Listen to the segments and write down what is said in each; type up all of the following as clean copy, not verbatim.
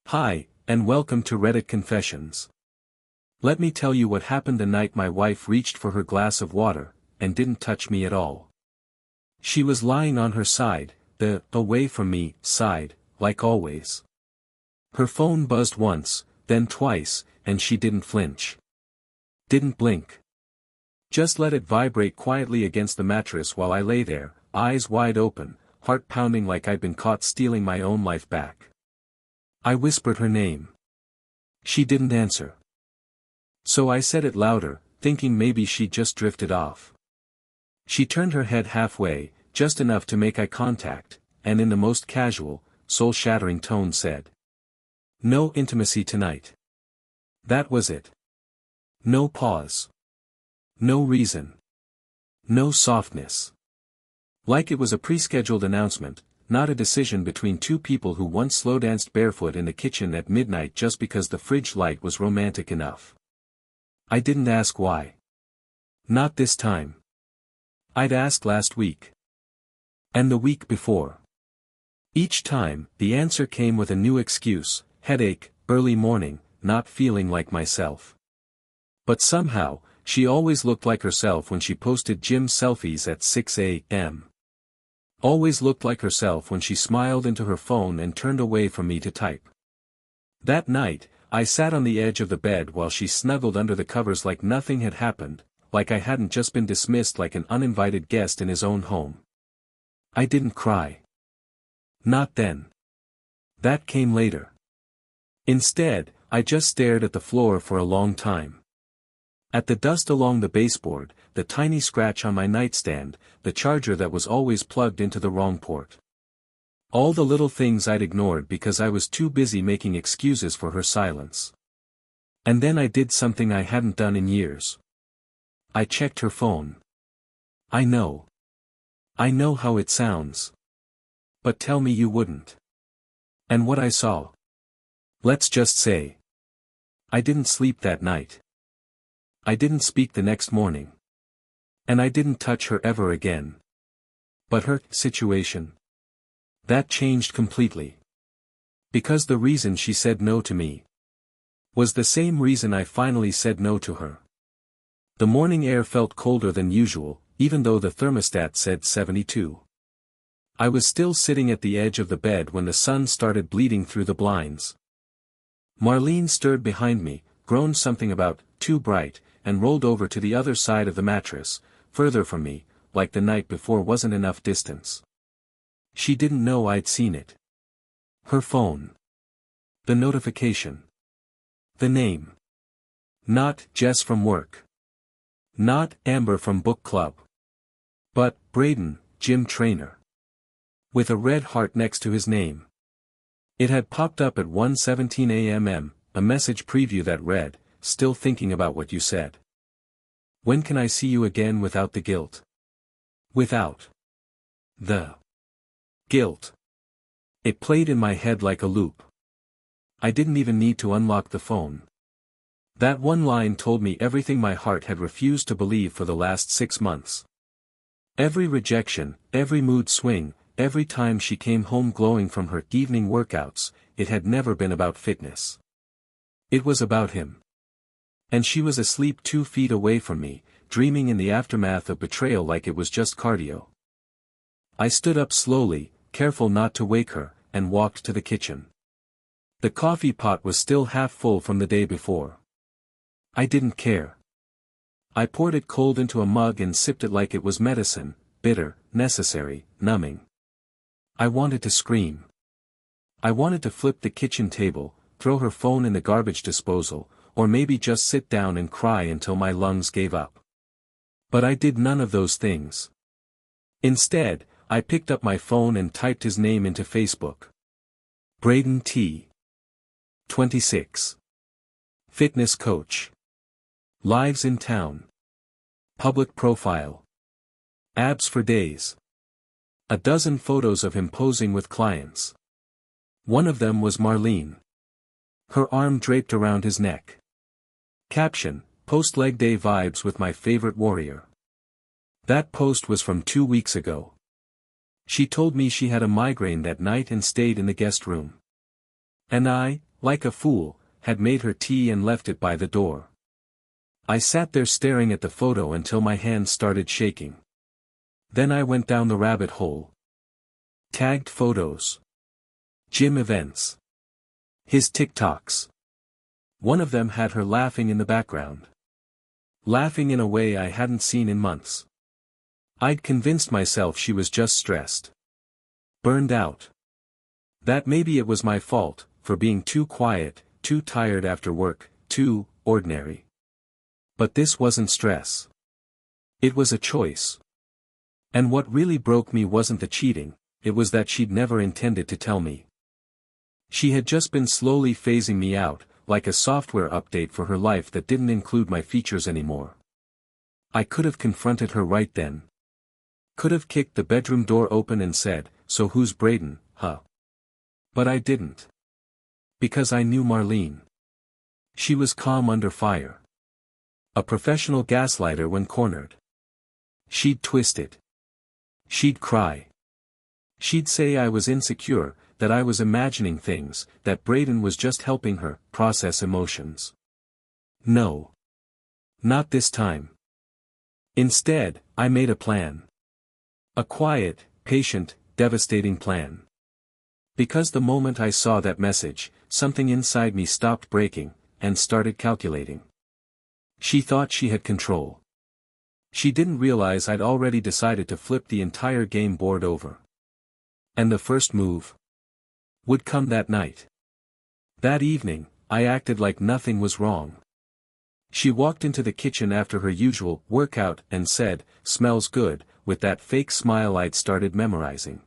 Hi, and welcome to Reddit Confessions. Let me tell you what happened the night my wife reached for her glass of water, and didn't touch me at all. She was lying on her side, the away from me side, like always. Her phone buzzed once, then twice, and she didn't flinch. Didn't blink. Just let it vibrate quietly against the mattress while I lay there, eyes wide open, heart pounding like I'd been caught stealing my own life back. I whispered her name. She didn't answer. So I said it louder, thinking maybe she'd just drifted off. She turned her head halfway, just enough to make eye contact, and in the most casual, soul-shattering tone said, "No intimacy tonight." That was it. No pause. No reason. No softness. Like it was a pre-scheduled announcement, not a decision between two people who once slow-danced barefoot in the kitchen at midnight just because the fridge light was romantic enough. I didn't ask why. Not this time. I'd asked last week. And the week before. Each time, the answer came with a new excuse: headache, early morning, not feeling like myself. But somehow, she always looked like herself when she posted gym selfies at 6 a.m. Always looked like herself when she smiled into her phone and turned away from me to type. That night, I sat on the edge of the bed while she snuggled under the covers like nothing had happened, like I hadn't just been dismissed like an uninvited guest in his own home. I didn't cry. Not then. That came later. Instead, I just stared at the floor for a long time. At the dust along the baseboard, the tiny scratch on my nightstand, the charger that was always plugged into the wrong port. All the little things I'd ignored because I was too busy making excuses for her silence. And then I did something I hadn't done in years. I checked her phone. I know. I know how it sounds. But tell me you wouldn't. And what I saw. Let's just say. I didn't sleep that night. I didn't speak the next morning. And I didn't touch her ever again. But her situation. That changed completely. Because the reason she said no to me was the same reason I finally said no to her. The morning air felt colder than usual, even though the thermostat said 72. I was still sitting at the edge of the bed when the sun started bleeding through the blinds. Marlene stirred behind me, groaned something about too bright, and rolled over to the other side of the mattress, further from me, like the night before wasn't enough distance. She didn't know I'd seen it. Her phone. The notification. The name. Not Jess from work. Not Amber from book club. But Braden, gym trainer. With a red heart next to his name. It had popped up at 1:17 a.m., a message preview that read, "Still thinking about what you said. When can I see you again without the guilt?" Without the guilt. It played in my head like a loop. I didn't even need to unlock the phone. That one line told me everything my heart had refused to believe for the last 6 months. Every rejection, every mood swing, every time she came home glowing from her evening workouts, it had never been about fitness. It was about him. And she was asleep 2 feet away from me, dreaming in the aftermath of betrayal like it was just cardio. I stood up slowly, careful not to wake her, and walked to the kitchen. The coffee pot was still half full from the day before. I didn't care. I poured it cold into a mug and sipped it like it was medicine, bitter, necessary, numbing. I wanted to scream. I wanted to flip the kitchen table, throw her phone in the garbage disposal, or maybe just sit down and cry until my lungs gave up. But I did none of those things. Instead, I picked up my phone and typed his name into Facebook. Braden T. 26. Fitness coach. Lives in town. Public profile. Abs for days. A dozen photos of him posing with clients. One of them was Marlene. Her arm draped around his neck. Caption: Post-leg day vibes with my favorite warrior. That post was from 2 weeks ago. She told me she had a migraine that night and stayed in the guest room. And I, like a fool, had made her tea and left it by the door. I sat there staring at the photo until my hands started shaking. Then I went down the rabbit hole. Tagged photos. Gym events. His TikToks. One of them had her laughing in the background. Laughing in a way I hadn't seen in months. I'd convinced myself she was just stressed. Burned out. That maybe it was my fault, for being too quiet, too tired after work, too ordinary. But this wasn't stress. It was a choice. And what really broke me wasn't the cheating, it was that she'd never intended to tell me. She had just been slowly phasing me out, like a software update for her life that didn't include my features anymore. I could have confronted her right then. Could have kicked the bedroom door open and said, "So who's Braden, huh?" But I didn't. Because I knew Marlene. She was calm under fire. A professional gaslighter when cornered. She'd twist it. She'd cry. She'd say I was insecure, that I was imagining things, that Braden was just helping her process emotions. No. Not this time. Instead, I made a plan. A quiet, patient, devastating plan. Because the moment I saw that message, something inside me stopped breaking, and started calculating. She thought she had control. She didn't realize I'd already decided to flip the entire game board over. And the first move would come that night. That evening, I acted like nothing was wrong. She walked into the kitchen after her usual workout and said, "Smells good," with that fake smile I'd started memorizing.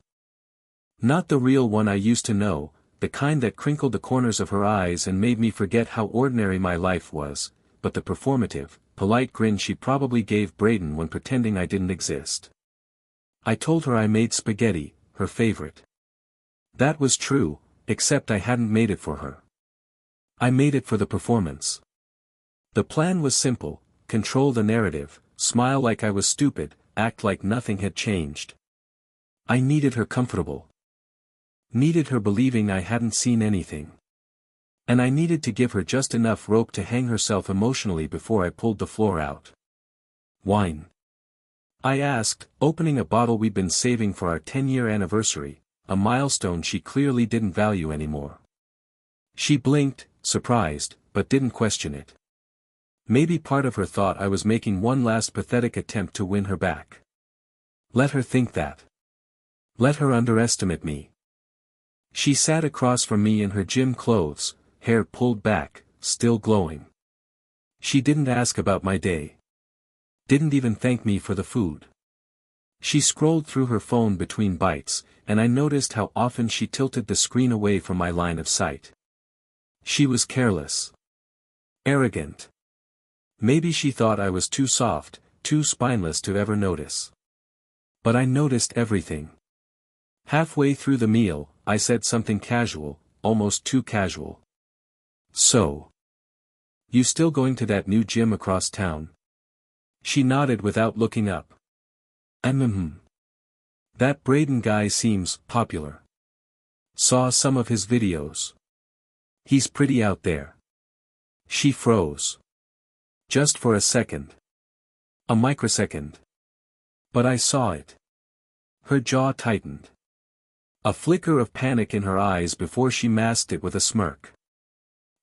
Not the real one I used to know, the kind that crinkled the corners of her eyes and made me forget how ordinary my life was, but the performative, polite grin she probably gave Braden when pretending I didn't exist. I told her I made spaghetti, her favorite. That was true, except I hadn't made it for her. I made it for the performance. The plan was simple: control the narrative, smile like I was stupid, act like nothing had changed. I needed her comfortable. Needed her believing I hadn't seen anything. And I needed to give her just enough rope to hang herself emotionally before I pulled the floor out. "Wine?" I asked, opening a bottle we'd been saving for our 10-year anniversary, a milestone she clearly didn't value anymore. She blinked, surprised, but didn't question it. Maybe part of her thought I was making one last pathetic attempt to win her back. Let her think that. Let her underestimate me. She sat across from me in her gym clothes, hair pulled back, still glowing. She didn't ask about my day. Didn't even thank me for the food. She scrolled through her phone between bites, and I noticed how often she tilted the screen away from my line of sight. She was careless. Arrogant. Maybe she thought I was too soft, too spineless to ever notice. But I noticed everything. Halfway through the meal, I said something casual, almost too casual. "So, you still going to that new gym across town?" She nodded without looking up. That Braden guy seems popular. Saw some of his videos. He's pretty out there." She froze. Just for a second. A microsecond. But I saw it. Her jaw tightened. A flicker of panic in her eyes before she masked it with a smirk.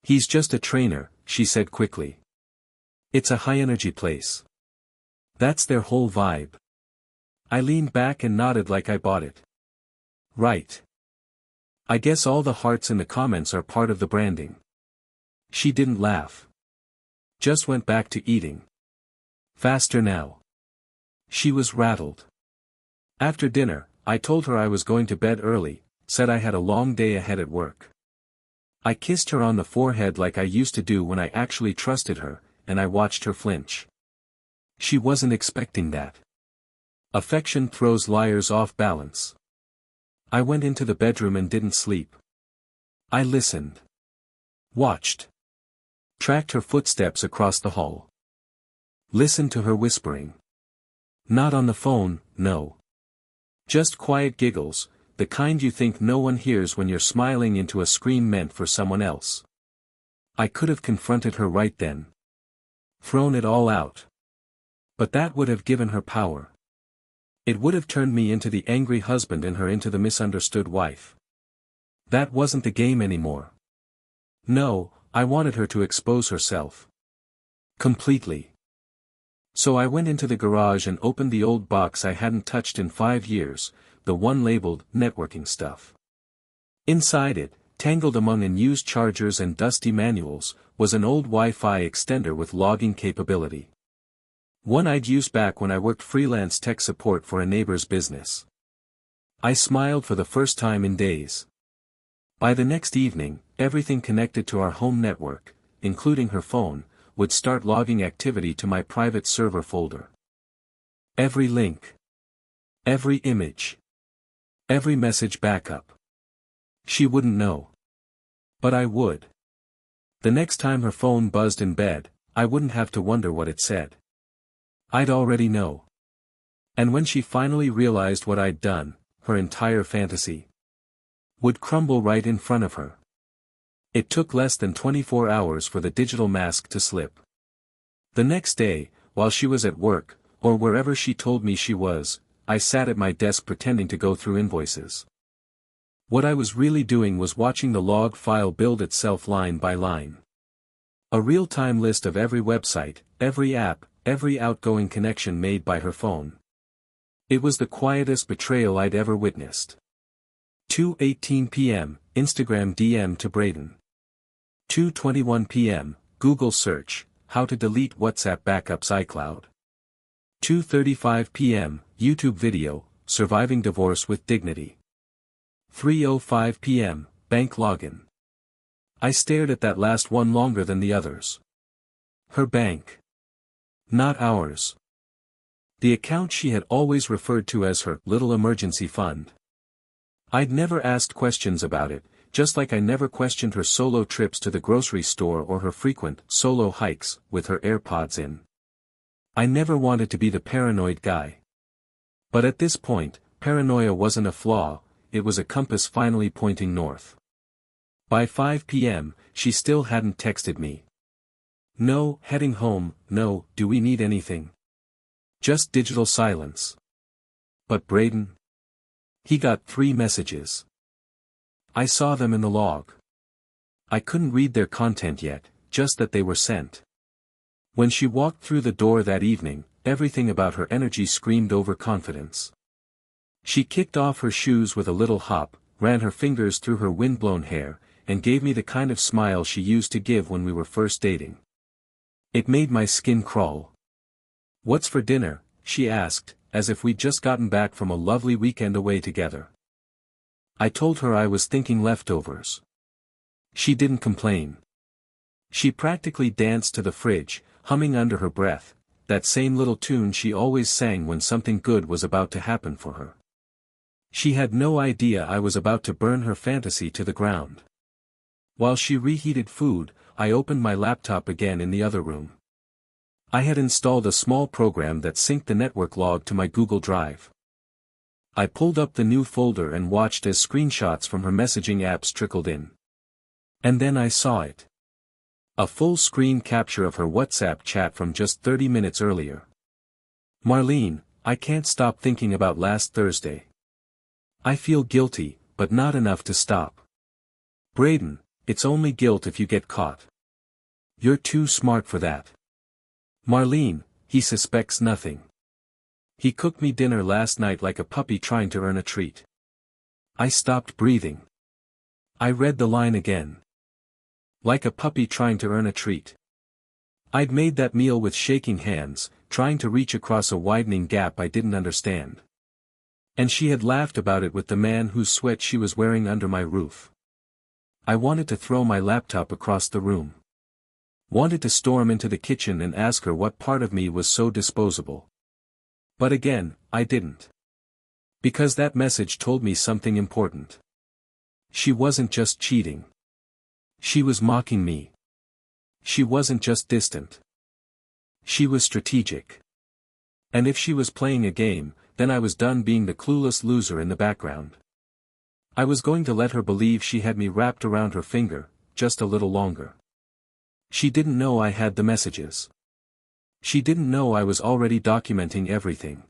"He's just a trainer," she said quickly. "It's a high-energy place. That's their whole vibe." I leaned back and nodded like I bought it. "Right. I guess all the hearts in the comments are part of the branding." She didn't laugh. Just went back to eating. Faster now. She was rattled. After dinner, I told her I was going to bed early, said I had a long day ahead at work. I kissed her on the forehead like I used to do when I actually trusted her, and I watched her flinch. She wasn't expecting that. Affection throws liars off balance. I went into the bedroom and didn't sleep. I listened. Watched. Tracked her footsteps across the hall. Listened to her whispering. Not on the phone, no. Just quiet giggles, the kind you think no one hears when you're smiling into a scream meant for someone else. I could have confronted her right then. Thrown it all out. But that would have given her power. It would have turned me into the angry husband and her into the misunderstood wife. That wasn't the game anymore. No, I wanted her to expose herself. Completely. So I went into the garage and opened the old box I hadn't touched in 5 years, the one labeled networking stuff. Inside it, tangled among unused chargers and dusty manuals, was an old Wi-Fi extender with logging capability. One I'd used back when I worked freelance tech support for a neighbor's business. I smiled for the first time in days. By the next evening, everything connected to our home network, including her phone, would start logging activity to my private server folder. Every link. Every image. Every message backup. She wouldn't know. But I would. The next time her phone buzzed in bed, I wouldn't have to wonder what it said. I'd already know. And when she finally realized what I'd done, her entire fantasy would crumble right in front of her. It took less than 24 hours for the digital mask to slip. The next day, while she was at work, or wherever she told me she was, I sat at my desk pretending to go through invoices. What I was really doing was watching the log file build itself line by line. A real-time list of every website, every app, every outgoing connection made by her phone. It was the quietest betrayal I'd ever witnessed. 2:18 p.m., Instagram DM to Braden. 2:21 p.m., Google search, how to delete WhatsApp backups iCloud. 2:35 p.m., YouTube video, surviving divorce with dignity. 3:05 p.m., bank login. I stared at that last one longer than the others. Her bank. Not ours. The account she had always referred to as her little emergency fund. I'd never asked questions about it, just like I never questioned her solo trips to the grocery store or her frequent solo hikes with her AirPods in. I never wanted to be the paranoid guy. But at this point, paranoia wasn't a flaw, it was a compass finally pointing north. By 5 p.m., she still hadn't texted me. No, heading home, no, do we need anything? Just digital silence. But Braden? He got 3 messages. I saw them in the log. I couldn't read their content yet, just that they were sent. When she walked through the door that evening, everything about her energy screamed overconfidence. She kicked off her shoes with a little hop, ran her fingers through her windblown hair, and gave me the kind of smile she used to give when we were first dating. It made my skin crawl. "What's for dinner?" she asked, as if we'd just gotten back from a lovely weekend away together. I told her I was thinking leftovers. She didn't complain. She practically danced to the fridge, humming under her breath, that same little tune she always sang when something good was about to happen for her. She had no idea I was about to burn her fantasy to the ground. While she reheated food, I opened my laptop again in the other room. I had installed a small program that synced the network log to my Google Drive. I pulled up the new folder and watched as screenshots from her messaging apps trickled in. And then I saw it. A full screen capture of her WhatsApp chat from just 30 minutes earlier. "Marlene, I can't stop thinking about last Thursday. I feel guilty, but not enough to stop. Braden, it's only guilt if you get caught. You're too smart for that. Marlene, he suspects nothing. He cooked me dinner last night like a puppy trying to earn a treat." I stopped breathing. I read the line again. Like a puppy trying to earn a treat. I'd made that meal with shaking hands, trying to reach across a widening gap I didn't understand. And she had laughed about it with the man whose sweat she was wearing under my roof. I wanted to throw my laptop across the room. Wanted to storm into the kitchen and ask her what part of me was so disposable. But again, I didn't. Because that message told me something important. She wasn't just cheating. She was mocking me. She wasn't just distant. She was strategic. And if she was playing a game, then I was done being the clueless loser in the background. I was going to let her believe she had me wrapped around her finger, just a little longer. She didn't know I had the messages. She didn't know I was already documenting everything.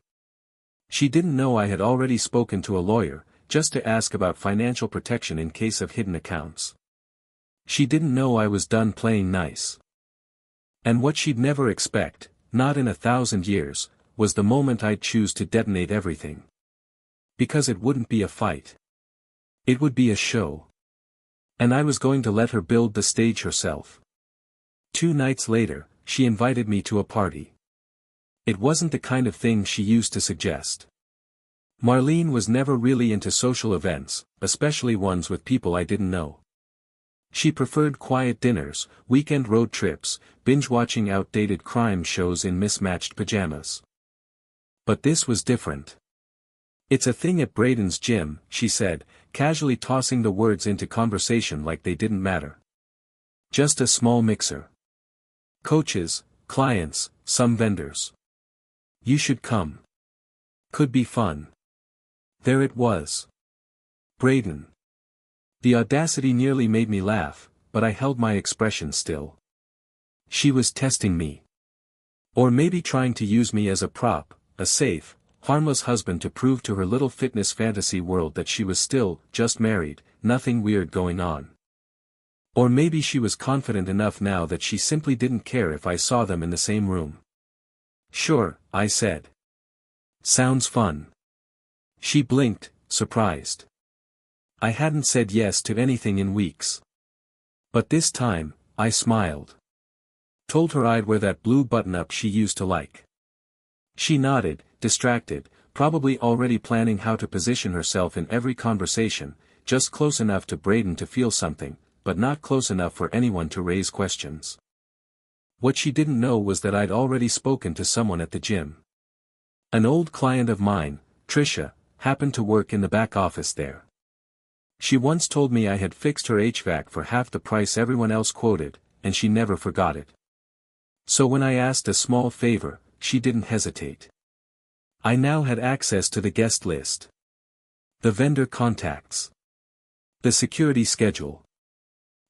She didn't know I had already spoken to a lawyer, just to ask about financial protection in case of hidden accounts. She didn't know I was done playing nice. And what she'd never expect, not in 1,000 years, was the moment I'd choose to detonate everything. Because it wouldn't be a fight. It would be a show. And I was going to let her build the stage herself. 2 nights later, she invited me to a party. It wasn't the kind of thing she used to suggest. Marlene was never really into social events, especially ones with people I didn't know. She preferred quiet dinners, weekend road trips, binge-watching outdated crime shows in mismatched pajamas. But this was different. "It's a thing at Braden's gym," she said, casually tossing the words into conversation like they didn't matter. "Just a small mixer. Coaches, clients, some vendors. You should come. Could be fun." There it was. Braden. The audacity nearly made me laugh, but I held my expression still. She was testing me. Or maybe trying to use me as a prop, a safe, harmless husband to prove to her little fitness fantasy world that she was still just married, nothing weird going on. Or maybe she was confident enough now that she simply didn't care if I saw them in the same room. "Sure," I said. "Sounds fun." She blinked, surprised. I hadn't said yes to anything in weeks. But this time, I smiled. Told her I'd wear that blue button-up she used to like. She nodded, distracted, probably already planning how to position herself in every conversation, just close enough to Braden to feel something, but not close enough for anyone to raise questions. What she didn't know was that I'd already spoken to someone at the gym. An old client of mine, Tricia, happened to work in the back office there. She once told me I had fixed her HVAC for half the price everyone else quoted, and she never forgot it. So when I asked a small favor, she didn't hesitate. I now had access to the guest list, the vendor contacts, the security schedule,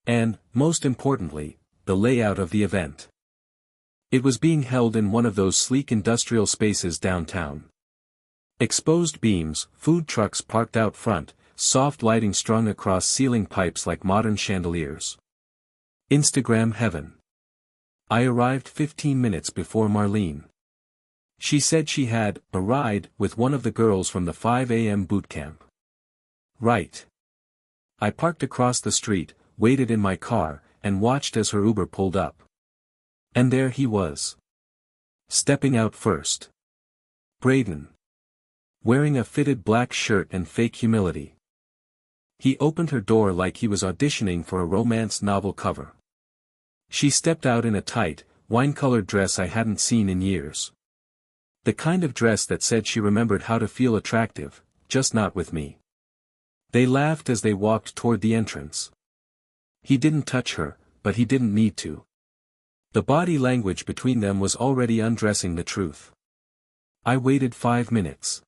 and, most importantly, the layout of the event. It was being held in one of those sleek industrial spaces downtown. Exposed beams, food trucks parked out front, soft lighting strung across ceiling pipes like modern chandeliers. Instagram heaven. I arrived 15 minutes before Marlene. She said she had a ride with one of the girls from the 5 a.m. boot camp. Right. I parked across the street, waited in my car, and watched as her Uber pulled up. And there he was. Stepping out first. Braden. Wearing a fitted black shirt and fake humility. He opened her door like he was auditioning for a romance novel cover. She stepped out in a tight, wine-colored dress I hadn't seen in years. The kind of dress that said she remembered how to feel attractive, just not with me. They laughed as they walked toward the entrance. He didn't touch her, but he didn't need to. The body language between them was already undressing the truth. I waited 5 minutes.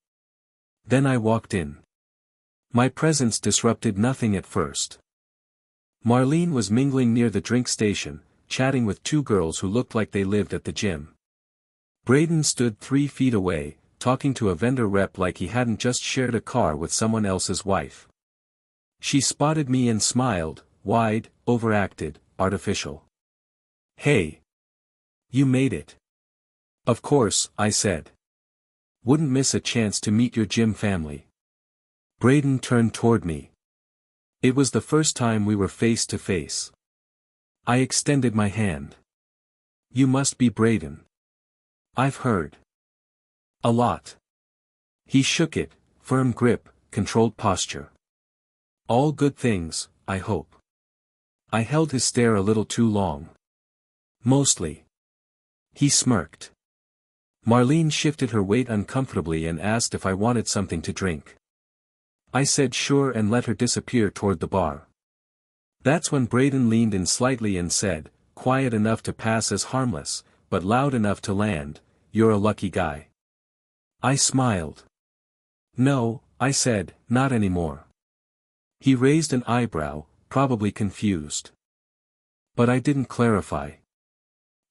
Then I walked in. My presence disrupted nothing at first. Marlene was mingling near the drink station, chatting with 2 girls who looked like they lived at the gym. Braden stood 3 feet away, talking to a vendor rep like he hadn't just shared a car with someone else's wife. She spotted me and smiled, wide, overacted, artificial. "Hey. You made it." "Of course," I said. "Wouldn't miss a chance to meet your gym family." Braden turned toward me. It was the first time we were face to face. I extended my hand. "You must be Braden. I've heard a lot." He shook it, firm grip, controlled posture. "All good things, I hope." I held his stare a little too long. "Mostly." He smirked. Marlene shifted her weight uncomfortably and asked if I wanted something to drink. I said sure and let her disappear toward the bar. That's when Braden leaned in slightly and said, quiet enough to pass as harmless, but loud enough to land, "You're a lucky guy." I smiled. "No," I said, "not anymore." He raised an eyebrow, probably confused. But I didn't clarify.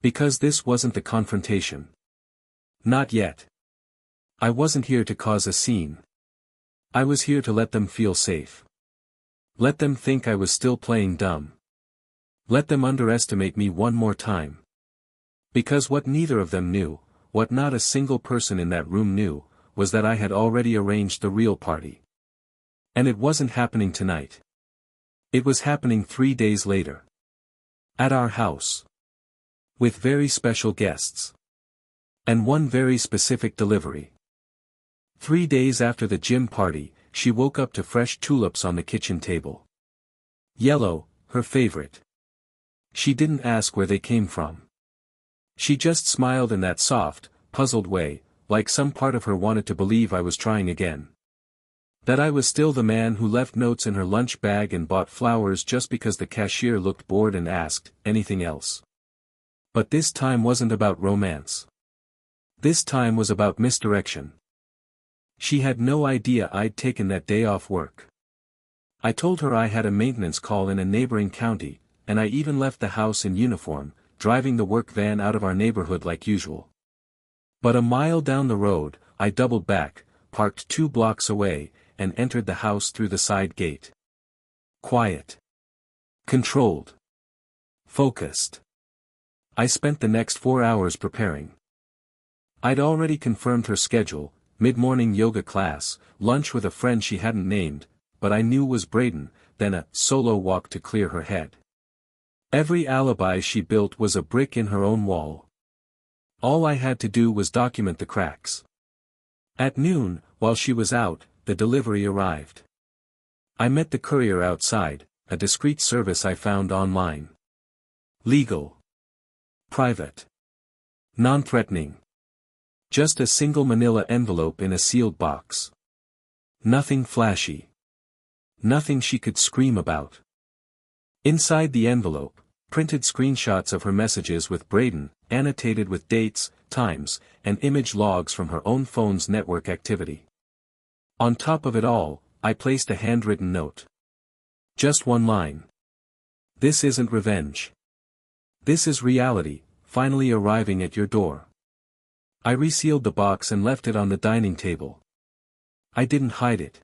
Because this wasn't the confrontation. Not yet. I wasn't here to cause a scene. I was here to let them feel safe. Let them think I was still playing dumb. Let them underestimate me one more time. Because what neither of them knew, what not a single person in that room knew, was that I had already arranged the real party. And it wasn't happening tonight. It was happening 3 days later. At our house. With very special guests. And one very specific delivery. 3 days after the gym party, she woke up to fresh tulips on the kitchen table. Yellow, her favorite. She didn't ask where they came from. She just smiled in that soft, puzzled way, like some part of her wanted to believe I was trying again. That I was still the man who left notes in her lunch bag and bought flowers just because the cashier looked bored and asked, anything else. But this time wasn't about romance. This time was about misdirection. She had no idea I'd taken that day off work. I told her I had a maintenance call in a neighboring county, and I even left the house in uniform, driving the work van out of our neighborhood like usual. But a mile down the road, I doubled back, parked 2 blocks away, and entered the house through the side gate. Quiet. Controlled. Focused. I spent the next 4 hours preparing. I'd already confirmed her schedule, mid-morning yoga class, lunch with a friend she hadn't named, but I knew was Braden, then a solo walk to clear her head. Every alibi she built was a brick in her own wall. All I had to do was document the cracks. At noon, while she was out, the delivery arrived. I met the courier outside, a discreet service I found online. Legal. Private. Non-threatening. Just a single manila envelope in a sealed box. Nothing flashy. Nothing she could scream about. Inside the envelope, printed screenshots of her messages with Braden, annotated with dates, times, and image logs from her own phone's network activity. On top of it all, I placed a handwritten note. Just one line. This isn't revenge. This is reality, finally arriving at your door. I resealed the box and left it on the dining table. I didn't hide it.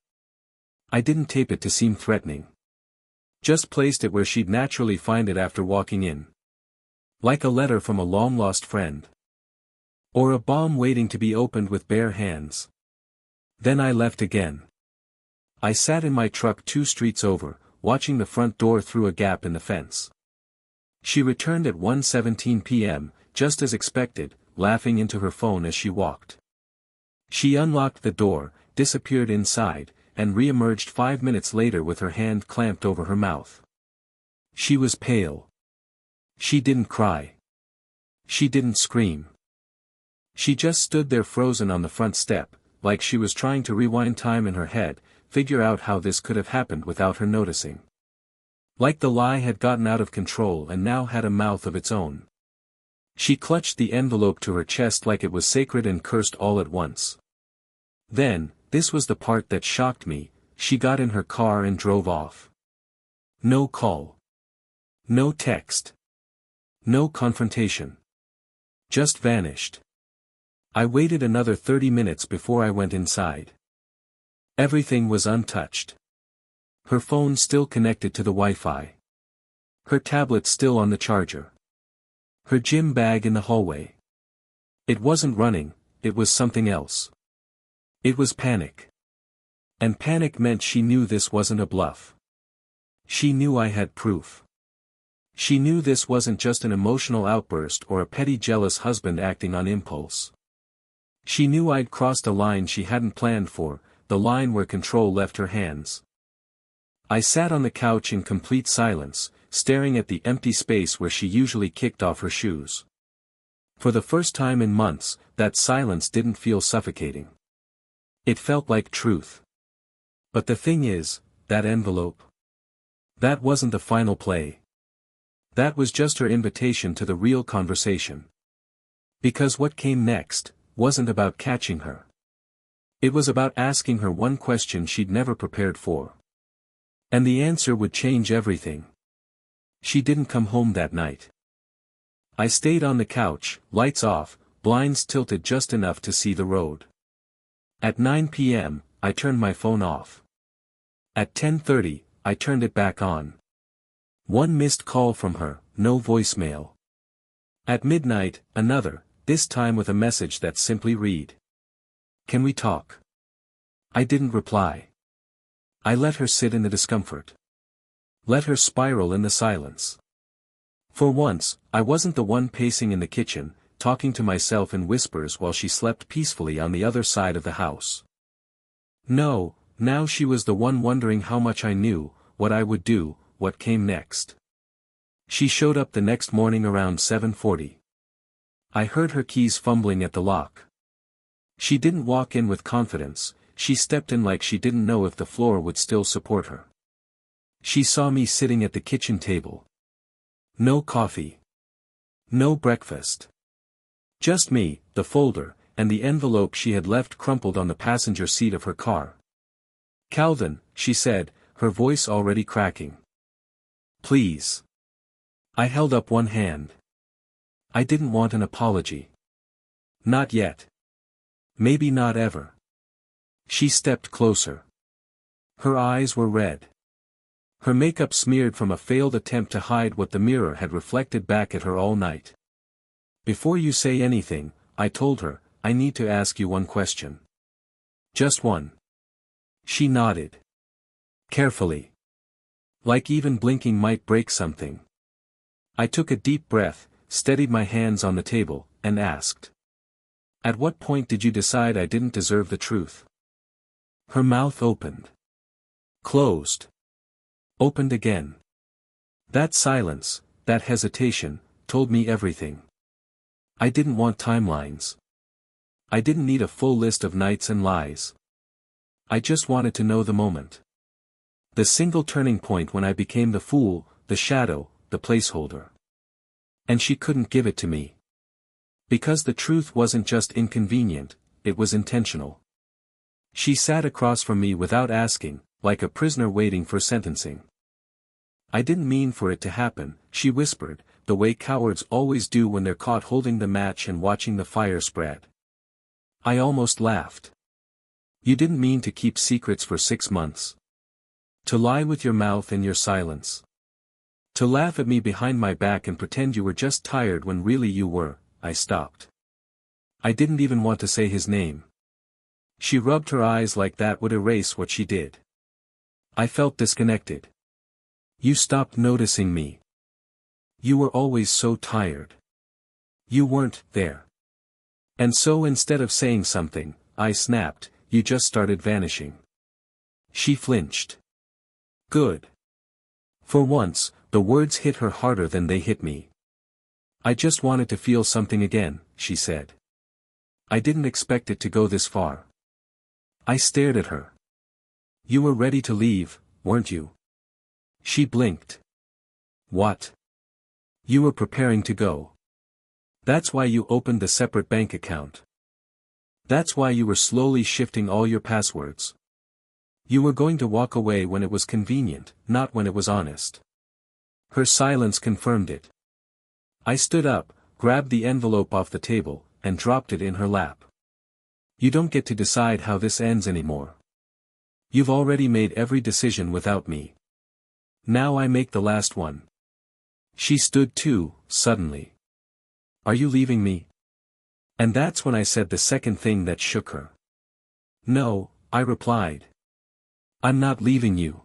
I didn't tape it to seem threatening. Just placed it where she'd naturally find it after walking in. Like a letter from a long-lost friend. Or a bomb waiting to be opened with bare hands. Then I left again. I sat in my truck 2 streets over, watching the front door through a gap in the fence. She returned at 1:17 p.m., just as expected, laughing into her phone as she walked. She unlocked the door, disappeared inside, and re-emerged 5 minutes later with her hand clamped over her mouth. She was pale. She didn't cry. She didn't scream. She just stood there frozen on the front step, like she was trying to rewind time in her head, figure out how this could have happened without her noticing. Like the lie had gotten out of control and now had a mouth of its own. She clutched the envelope to her chest like it was sacred and cursed all at once. Then, this was the part that shocked me, she got in her car and drove off. No call. No text. No confrontation. Just vanished. I waited another 30 minutes before I went inside. Everything was untouched. Her phone still connected to the Wi-Fi. Her tablet still on the charger. Her gym bag in the hallway. It wasn't running, it was something else. It was panic. And panic meant she knew this wasn't a bluff. She knew I had proof. She knew this wasn't just an emotional outburst or a petty jealous husband acting on impulse. She knew I'd crossed a line she hadn't planned for, the line where control left her hands. I sat on the couch in complete silence, staring at the empty space where she usually kicked off her shoes. For the first time in months, that silence didn't feel suffocating. It felt like truth. But the thing is, that envelope. That wasn't the final play. That was just her invitation to the real conversation. Because what came next wasn't about catching her. It was about asking her one question she'd never prepared for. And the answer would change everything. She didn't come home that night. I stayed on the couch, lights off, blinds tilted just enough to see the road. At 9 p.m., I turned my phone off. At 10:30, I turned it back on. One missed call from her, no voicemail. At midnight, another, this time with a message that simply read, "Can we talk?" I didn't reply. I let her sit in the discomfort. Let her spiral in the silence. For once, I wasn't the one pacing in the kitchen, talking to myself in whispers while she slept peacefully on the other side of the house. No, now she was the one wondering how much I knew, what I would do, what came next. She showed up the next morning around 7:40. I heard her keys fumbling at the lock. She didn't walk in with confidence, she stepped in like she didn't know if the floor would still support her. She saw me sitting at the kitchen table. No coffee. No breakfast. Just me, the folder, and the envelope she had left crumpled on the passenger seat of her car. "Calvin," she said, her voice already cracking. "Please." I held up one hand. I didn't want an apology. Not yet. Maybe not ever. She stepped closer. Her eyes were red. Her makeup smeared from a failed attempt to hide what the mirror had reflected back at her all night. "Before you say anything," I told her, "I need to ask you one question. Just one." She nodded. Carefully. Like even blinking might break something. I took a deep breath, steadied my hands on the table, and asked. "At what point did you decide I didn't deserve the truth?" Her mouth opened. Closed. Opened again. That silence, that hesitation, told me everything. I didn't want timelines. I didn't need a full list of nights and lies. I just wanted to know the moment. The single turning point when I became the fool, the shadow, the placeholder. And she couldn't give it to me. Because the truth wasn't just inconvenient, it was intentional. She sat across from me without asking, like a prisoner waiting for sentencing. "I didn't mean for it to happen," she whispered, the way cowards always do when they're caught holding the match and watching the fire spread. I almost laughed. "You didn't mean to keep secrets for 6 months. To lie with your mouth and your silence. To laugh at me behind my back and pretend you were just tired when really you were." I stopped. I didn't even want to say his name. She rubbed her eyes like that would erase what she did. I felt disconnected. "You stopped noticing me. You were always so tired. You weren't there. And so instead of saying something," I snapped, "you just started vanishing." She flinched. Good. For once, the words hit her harder than they hit me. "I just wanted to feel something again," she said. "I didn't expect it to go this far." I stared at her. "You were ready to leave, weren't you?" She blinked. "What?" "You were preparing to go. That's why you opened the separate bank account. That's why you were slowly shifting all your passwords. You were going to walk away when it was convenient, not when it was honest." Her silence confirmed it. I stood up, grabbed the envelope off the table, and dropped it in her lap. "You don't get to decide how this ends anymore. You've already made every decision without me. Now I make the last one." She stood too, suddenly. "Are you leaving me?" And that's when I said the second thing that shook her. "No," I replied. "I'm not leaving you.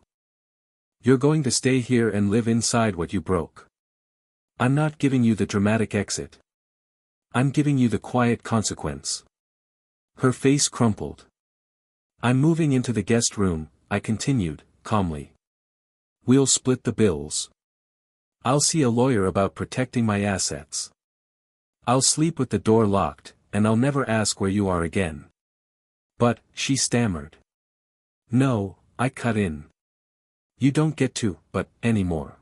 You're going to stay here and live inside what you broke. I'm not giving you the dramatic exit. I'm giving you the quiet consequence." Her face crumpled. "I'm moving into the guest room," I continued, calmly. "We'll split the bills. I'll see a lawyer about protecting my assets. I'll sleep with the door locked, and I'll never ask where you are again." "But," she stammered. "No," I cut in. "You don't get to, but, anymore.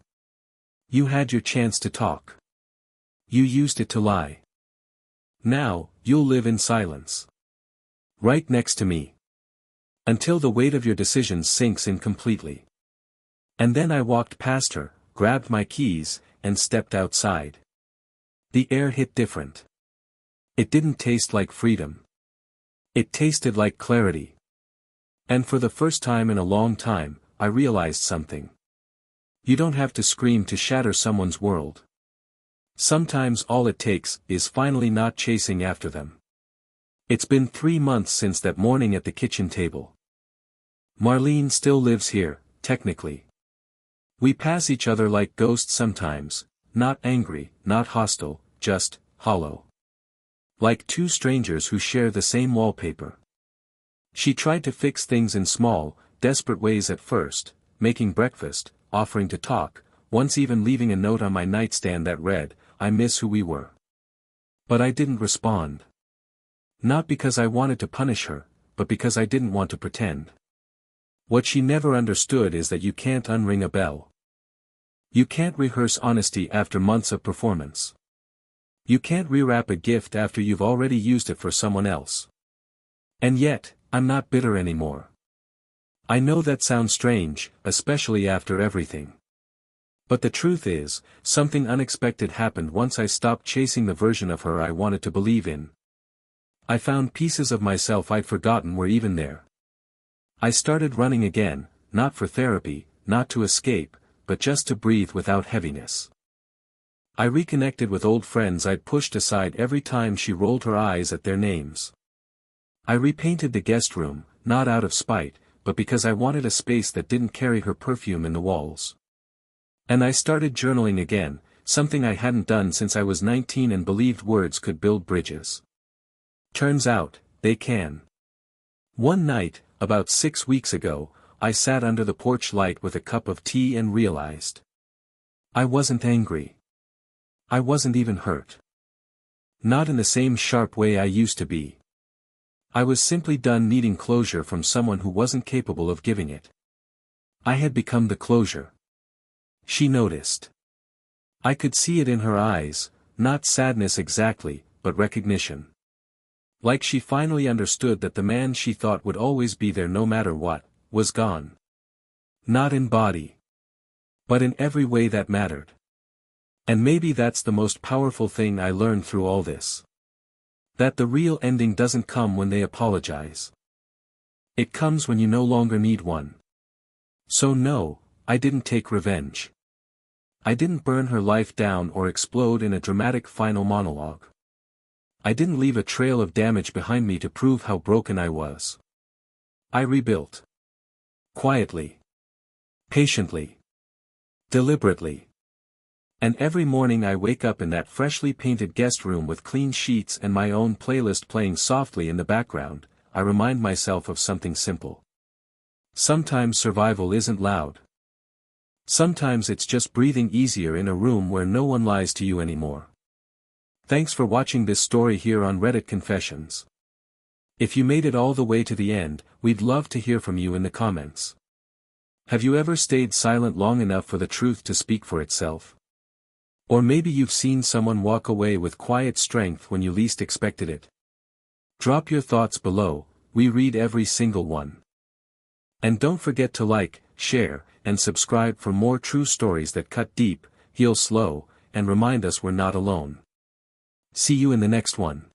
You had your chance to talk. You used it to lie. Now, you'll live in silence. Right next to me. Until the weight of your decisions sinks in completely." And then I walked past her, grabbed my keys, and stepped outside. The air hit different. It didn't taste like freedom. It tasted like clarity. And for the first time in a long time, I realized something. You don't have to scream to shatter someone's world. Sometimes all it takes is finally not chasing after them. It's been 3 months since that morning at the kitchen table. Marlene still lives here, technically. We pass each other like ghosts sometimes, not angry, not hostile, just hollow. Like two strangers who share the same wallpaper. She tried to fix things in small, desperate ways at first, making breakfast, offering to talk, once even leaving a note on my nightstand that read, "I miss who we were." But I didn't respond. Not because I wanted to punish her, but because I didn't want to pretend. What she never understood is that you can't unring a bell. You can't rehearse honesty after months of performance. You can't rewrap a gift after you've already used it for someone else. And yet, I'm not bitter anymore. I know that sounds strange, especially after everything. But the truth is, something unexpected happened once I stopped chasing the version of her I wanted to believe in. I found pieces of myself I'd forgotten were even there. I started running again, not for therapy, not to escape, but just to breathe without heaviness. I reconnected with old friends I'd pushed aside every time she rolled her eyes at their names. I repainted the guest room, not out of spite, but because I wanted a space that didn't carry her perfume in the walls. And I started journaling again, something I hadn't done since I was 19 and believed words could build bridges. Turns out, they can. One night, about 6 weeks ago, I sat under the porch light with a cup of tea and realized. I wasn't angry. I wasn't even hurt. Not in the same sharp way I used to be. I was simply done needing closure from someone who wasn't capable of giving it. I had become the closure. She noticed. I could see it in her eyes, not sadness exactly, but recognition. Like she finally understood that the man she thought would always be there no matter what, was gone. Not in body. But in every way that mattered. And maybe that's the most powerful thing I learned through all this. That the real ending doesn't come when they apologize. It comes when you no longer need one. So no, I didn't take revenge. I didn't burn her life down or explode in a dramatic final monologue. I didn't leave a trail of damage behind me to prove how broken I was. I rebuilt. Quietly. Patiently. Deliberately. And every morning I wake up in that freshly painted guest room with clean sheets and my own playlist playing softly in the background, I remind myself of something simple. Sometimes survival isn't loud. Sometimes it's just breathing easier in a room where no one lies to you anymore. Thanks for watching this story here on Reddit Confessions. If you made it all the way to the end, we'd love to hear from you in the comments. Have you ever stayed silent long enough for the truth to speak for itself? Or maybe you've seen someone walk away with quiet strength when you least expected it. Drop your thoughts below, we read every single one. And don't forget to like, share, and subscribe for more true stories that cut deep, heal slow, and remind us we're not alone. See you in the next one.